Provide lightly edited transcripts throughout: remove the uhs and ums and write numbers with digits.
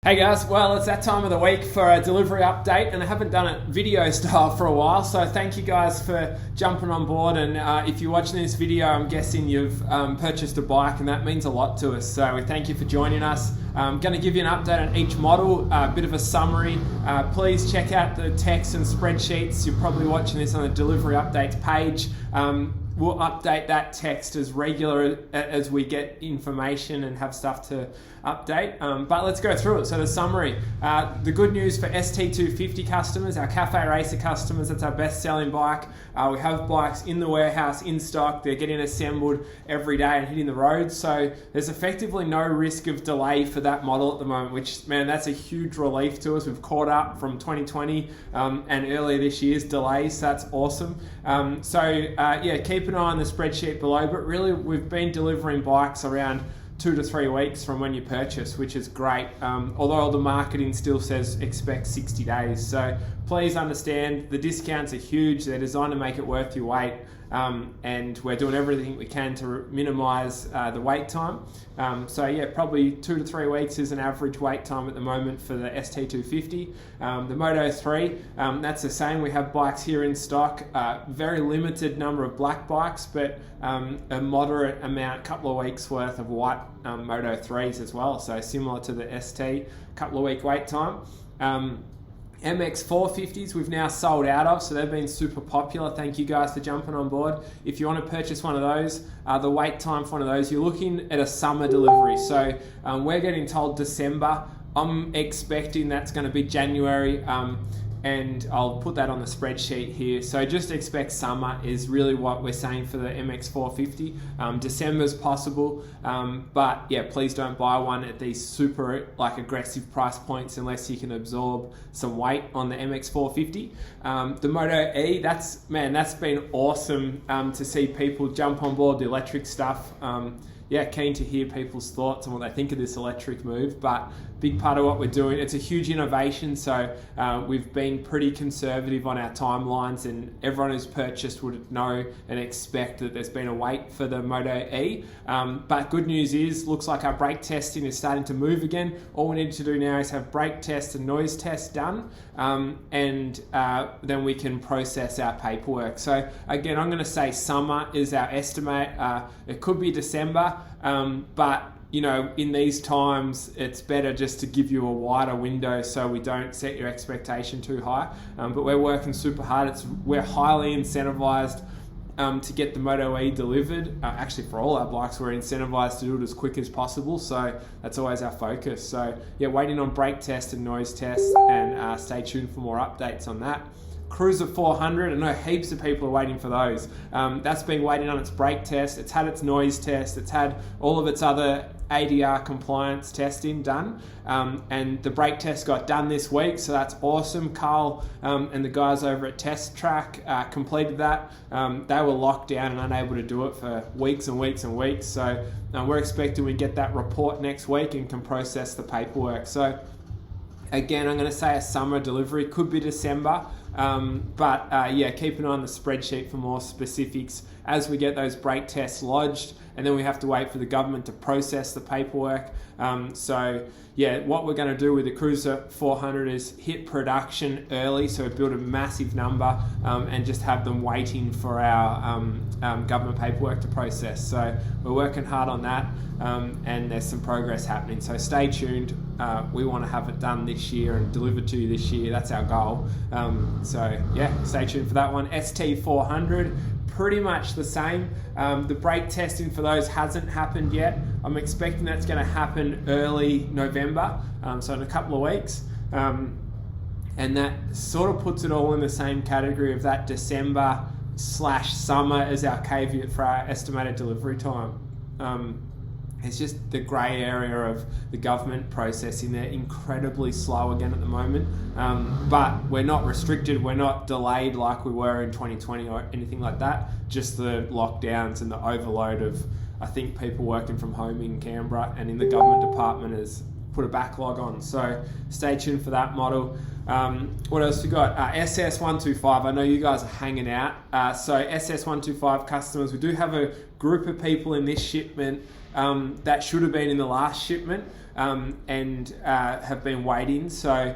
Hey guys, well it's that time of the week for a delivery update and I haven't done it video style for a while, so thank you guys for jumping on board. And if you're watching this video, I'm guessing you've purchased a bike and that means a lot to us, so we thank you for joining us. I'm going to give you an update on each model, a bit of a summary. Please check out the text and spreadsheets. You're probably watching this on the delivery updates page. We'll update that text as regular as we get information and have stuff to update. But let's go through it. So the summary, the good news for ST250 customers, our Cafe Racer customers, that's our best selling bike. We have bikes in the warehouse, in stock. They're getting assembled every day and hitting the road. So there's effectively no risk of delay for that model at the moment, which, man, that's a huge relief to us. We've caught up from 2020 and earlier this year's delays. So that's awesome. Yeah, keep an eye on the spreadsheet below, but really we've been delivering bikes around 2 to 3 weeks from when you purchase, which is great. Although the marketing still says expect 60 days. So please understand the discounts are huge. They're designed to make it worth your wait. And we're doing everything we can to minimize the wait time. So yeah, probably 2 to 3 weeks is an average wait time at the moment for the ST250. The Moto 3, that's the same. We have bikes here in stock, very limited number of black bikes, but a moderate amount, couple of weeks worth of white Moto 3s as well. So similar to the ST, couple of week wait time. MX 450s we've now sold out of, so they've been super popular. Thank you guys for jumping on board. If you want to purchase one of those, the wait time for one of those, you're looking at a summer delivery. So we're getting told December. I'm expecting that's going to be January, and I'll put that on the spreadsheet here. So just expect summer is really what we're saying for the MX 450. December's possible, but yeah, please don't buy one at these super aggressive price points unless you can absorb some weight on the MX 450. The Moto E, that's been awesome to see people jump on board the electric stuff. Yeah, keen to hear people's thoughts on what they think of this electric move, but big part of what we're doing, it's a huge innovation, so we've been pretty conservative on our timelines, and everyone who's purchased would know and expect that there's been a wait for the Moto E. But good news is, looks like our brake testing is starting to move again. All we need to do now is have brake tests and noise tests done, and then we can process our paperwork. So again, I'm going to say summer is our estimate. It could be December, but you know, in these times, it's better just to give you a wider window so we don't set your expectation too high. But we're working super hard. We're highly incentivized to get the Moto E delivered. Actually, for all our bikes, we're incentivized to do it as quick as possible. So that's always our focus. So yeah, waiting on brake test and noise tests, and stay tuned for more updates on that. Cruiser 400, I know heaps of people are waiting for those. That's been waiting on its brake test. It's had its noise test. It's had all of its other ADR compliance testing done. And the brake test got done this week, so that's awesome. Carl and the guys over at Test Track completed that. They were locked down and unable to do it for weeks and weeks and weeks. So we're expecting we get that report next week and can process the paperwork. So again, I'm going to say a summer delivery, could be December. Yeah, keep an eye on the spreadsheet for more specifics as we get those brake tests lodged, and then we have to wait for the government to process the paperwork. So yeah, what we're going to do with the Cruiser 400 is hit production early, so build a massive number and just have them waiting for our government paperwork to process. So we're working hard on that, and there's some progress happening. So stay tuned. We want to have it done this year and delivered to you this year. That's our goal. So yeah, stay tuned for that one. ST400, pretty much the same. The brake testing for those hasn't happened yet. I'm expecting that's going to happen early November, so in a couple of weeks. And that sort of puts it all in the same category of that December/summer as our caveat for our estimated delivery time. It's just the grey area of the government processing. They're incredibly slow again at the moment, but we're not restricted, we're not delayed like we were in 2020 or anything like that, just the lockdowns and the overload of, I think, people working from home in Canberra and in the government department has put a backlog on. So stay tuned for that model. What else we got? SS125, I know you guys are hanging out. So SS125 customers, we do have a group of people in this shipment that should have been in the last shipment. and have been waiting. So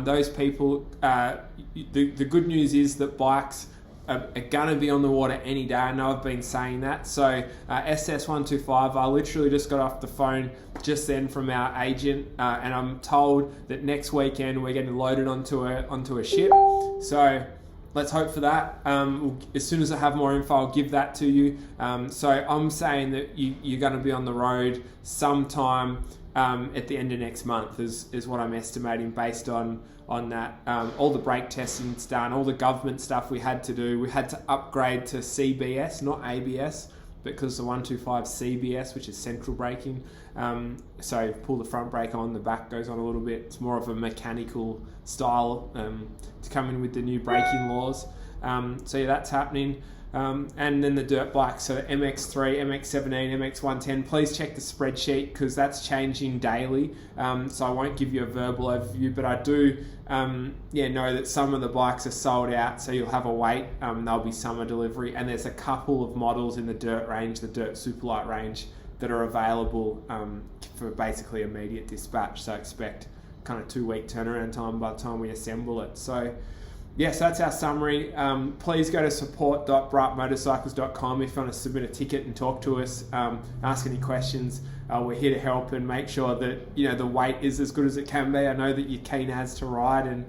those people, the good news is that bikes are going to be on the water any day. I know I've been saying that. So SS125, I literally just got off the phone just then from our agent, and I'm told that next weekend we're getting loaded onto a ship. So let's hope for that. As soon as I have more info, I'll give that to you. So I'm saying that you're going to be on the road sometime at the end of next month is what I'm estimating based on that. All the brake testing's done, all the government stuff we had to do. We had to upgrade to CBS, not ABS, because the 125 CBS, which is central braking. So pull the front brake on, the back goes on a little bit. It's more of a mechanical style to come in with the new braking laws. So yeah, that's happening. And then the dirt bikes, so MX3, MX17, MX110, please check the spreadsheet because that's changing daily. So I won't give you a verbal overview, but I do know that some of the bikes are sold out, so you'll have a wait. There'll be summer delivery, and there's a couple of models in the dirt range, the dirt superlight range, that are available for basically immediate dispatch. So expect kind of 2-week turnaround time by the time we assemble it. So yes, that's our summary. Please go to support.brightmotorcycles.com if you want to submit a ticket and talk to us, ask any questions. We're here to help and make sure that the wait is as good as it can be. I know that you're keen as to ride, and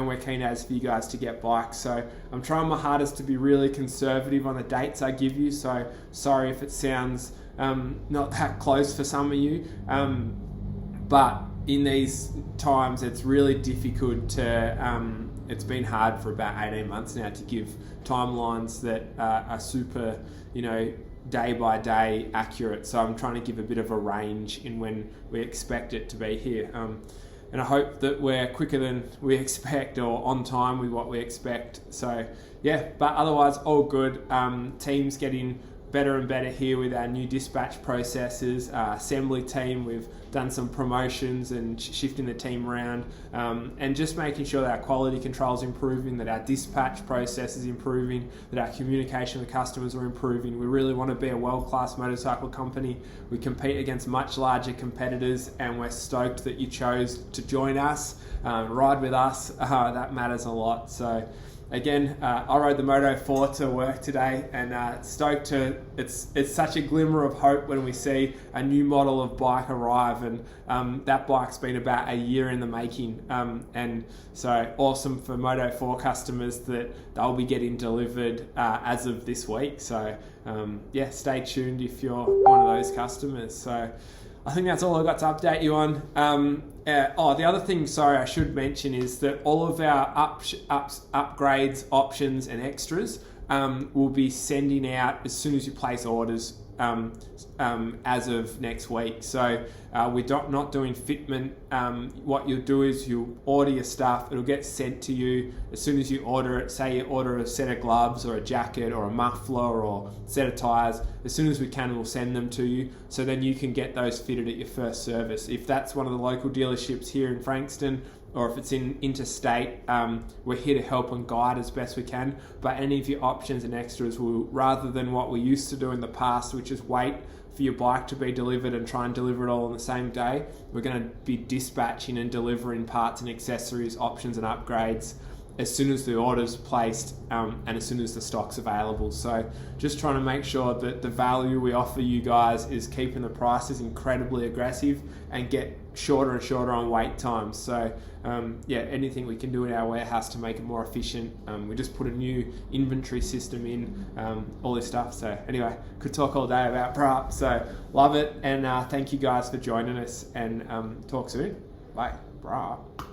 we're keen as for you guys to get bikes. So I'm trying my hardest to be really conservative on the dates I give you. So sorry if it sounds not that close for some of you, but in these times it's really difficult to. It's been hard for about 18 months now to give timelines that are super, day by day accurate. So I'm trying to give a bit of a range in when we expect it to be here. And I hope that we're quicker than we expect or on time with what we expect. So yeah, but otherwise all good. Team's getting better and better here with our new dispatch processes. Assembly team, we've done some promotions and shifting the team around, and just making sure that our quality control is improving, that our dispatch process is improving, that our communication with customers are improving. We really want to be a world-class motorcycle company. We compete against much larger competitors, and we're stoked that you chose to join us, ride with us. That matters a lot. So again, I rode the Moto 4 to work today, and stoked to. It's such a glimmer of hope when we see a new model of bike arrive, and that bike's been about a year in the making, and so awesome for Moto 4 customers that they'll be getting delivered as of this week. So yeah, stay tuned if you're one of those customers. So I think that's all I've got to update you on. The other thing, sorry, I should mention is that all of our upgrades, options, and extras we'll be sending out as soon as you place orders as of next week. So we're not doing fitment. What you'll do is you'll order your stuff. It'll get sent to you as soon as you order it. Say you order a set of gloves or a jacket or a muffler or a set of tyres. As soon as we can, we'll send them to you. So then you can get those fitted at your first service. If that's one of the local dealerships here in Frankston, or if it's in interstate, we're here to help and guide as best we can. But any of your options and extras will, rather than what we used to do in the past, which is wait for your bike to be delivered and try and deliver it all on the same day, we're going to be dispatching and delivering parts and accessories, options and upgrades as soon as the order's placed, and as soon as the stock's available. So just trying to make sure that the value we offer you guys is keeping the prices incredibly aggressive and get shorter and shorter on wait times. So anything we can do in our warehouse to make it more efficient. We just put a new inventory system in, all this stuff. So anyway, could talk all day about prop. So love it, and thank you guys for joining us, and talk soon. Bye. Prop.